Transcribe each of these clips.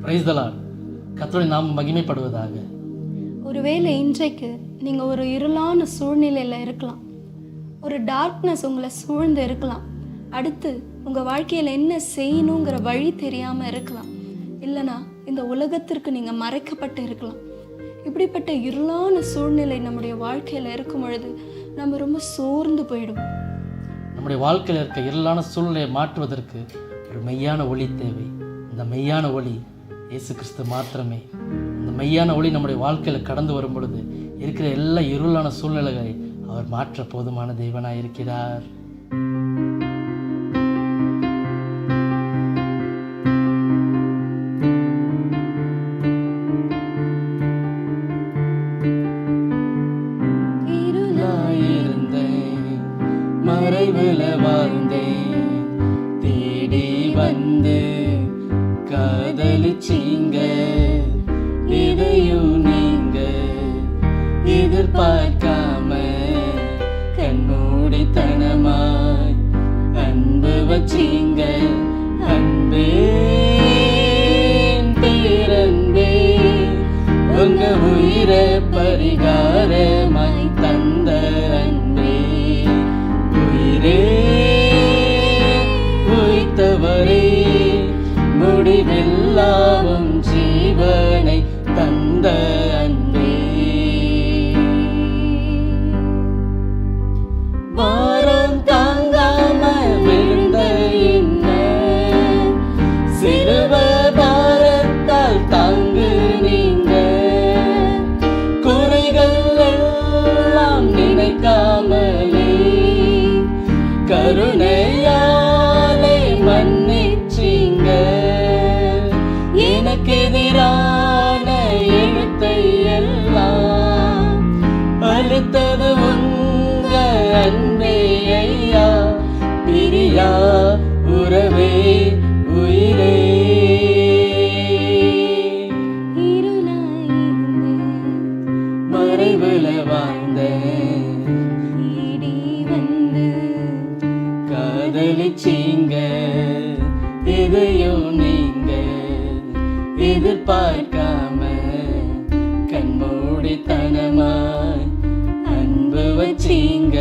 Praise the Lord. கர்த்தருடைய நாமம் மகிமைப்படுவதாக. ஒருவேளை இன்றைக்கு நீங்கள் ஒரு இருளான சூழ்நிலையில் இருக்கலாம், ஒரு டார்க்னஸ் உங்களை சூழ்ந்து இருக்கலாம், அடுத்து உங்கள் வாழ்க்கையில் என்ன செய்யணுங்கிற வழி தெரியாமல் இருக்கலாம், இல்லைனா இந்த உலகத்திற்கு நீங்கள் மறைக்கப்பட்டு இருக்கலாம். இப்படிப்பட்ட இருளான சூழ்நிலை நம்முடைய வாழ்க்கையில் இருக்கும் பொழுது நம்ம ரொம்ப சோர்ந்து போயிடுவோம். நம்முடைய வாழ்க்கையில் இருக்க இருளான சூழ்நிலையை மாற்றுவதற்கு ஒரு மெய்யான ஒளி தேவை. இந்த மெய்யான ஒளி இயேசு கிறிஸ்து மாத்திரமே. இந்த மெய்யான ஒளி நம்முடைய வாழ்க்கையில் கடந்து வரும் பொழுது இருக்கிற எல்லா இருளான சூழ்நிலைகளை அவர் மாற்ற போதுமான தேவனாய் இருக்கிறார். மறைவுல வாழ்ந்தேன், தேடி வந்து காதலிச்சீங்க, இதையும் நீங்க எதிர்பார்க்காம கண்மூடித்தனமாய் அன்பு வச்சீங்க. அன்பே பேரன்பே, உங்க உயிரை பரிகாரமாய் தந்த அன்பே, உயிரே உய்த்தவரே, முடிவில்லாவும் ஜீவனை தந்த அன்பே, பாரம் தாங்காம விழுந்த என்ன சிலுவ பாரத்தால் தாங்கு நீங்க, குறைகள் எல்லாம் நினைக்காமலே கருணையாலே மன்னிச்சீங்க. எனக்கு எதிரான எழுத்தை எல்லாம் அழுத்தது உங்க அன்பே ஐயா, பிரியா உறவே உயிரே. மறைவுல வாழ்ந்தேன், காதலிச்சீங்க, இதையும் நீங்க எதிர்பார்க்காம கண்மூடித்தனமாய் அன்பு வச்சீங்க.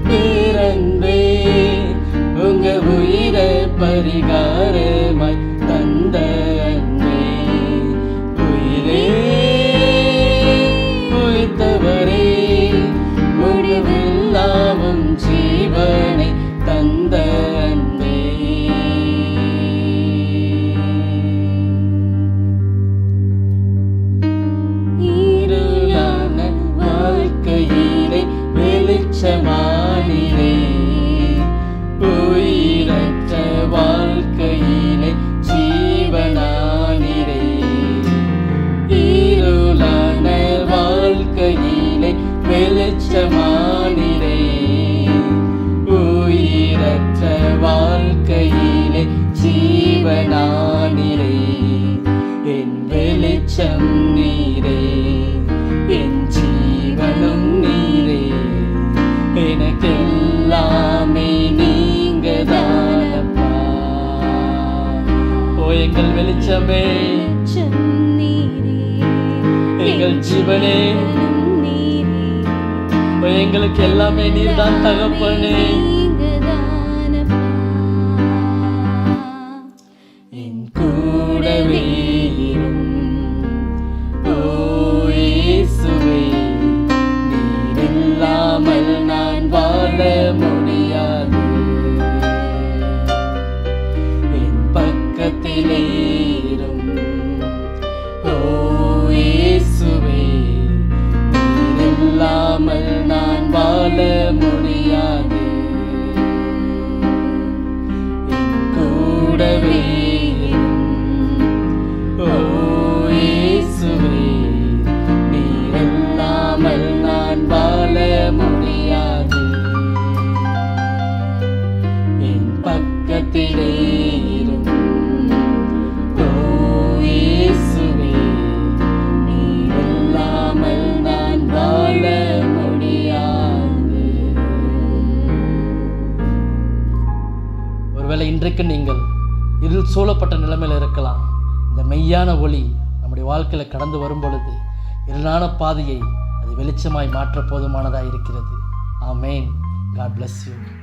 பேரன்பே, உங்க உயிரை பரிகாரமாய் தந்த அன்பே, உயிரே உய்த்தவரே, முடிவில்லாவும் ஜீவனை தந்த அன்பே. இருளான வாழ்க்கையிலே வெளிச்சமானிரே, உயிரற்ற வாழ்க்கையிலே ஜீவனானிரே, இருளான வாழ்க்கையிலே வெளிச்சமானிரே, உயிரற்ற வாழ்க்கையிலே ஜீவனானிரே, என் வெளிச்சம் நீரே, என் ஜீவனும் நீரே, எனக்கெல்லாமே நீங்க தானப்பா. ஓ எங்கள் வெளிச்சமே, எங்கள் ஜீவனே, எங்களுக்கு எல்லாமே நீர்தான் தகப்பனே. என் கூடவே ஓ இயேசுவே, நீர் இல்லாமல் நான் வாழ முடியாது. என் பக்கத்திலே ஓ இயேசுவே, நீர் இல்லாமல் நான் வாழ முடியாது. என் கூடவே ஓ இயேசுவே, நீர் இல்லாமல் நான் வாழ முடியாது. என் பக்கத்திலே ஓ இயேசுவே, நீர் இல்லாமல் நான் வாழ முடியாது. ஒருவேளை இன்றைக்கு நீங்கள் இருள் சூழப்பட்ட நிலைமையில் இருக்கலாம். இந்த மெய்யான ஒளி நம்முடைய வாழ்க்கையில் கடந்து வரும் பொழுது இருளான பாதையை அது வெளிச்சமாய் மாற்ற போதுமானதாக இருக்கிறது. ஆமேன். God bless you.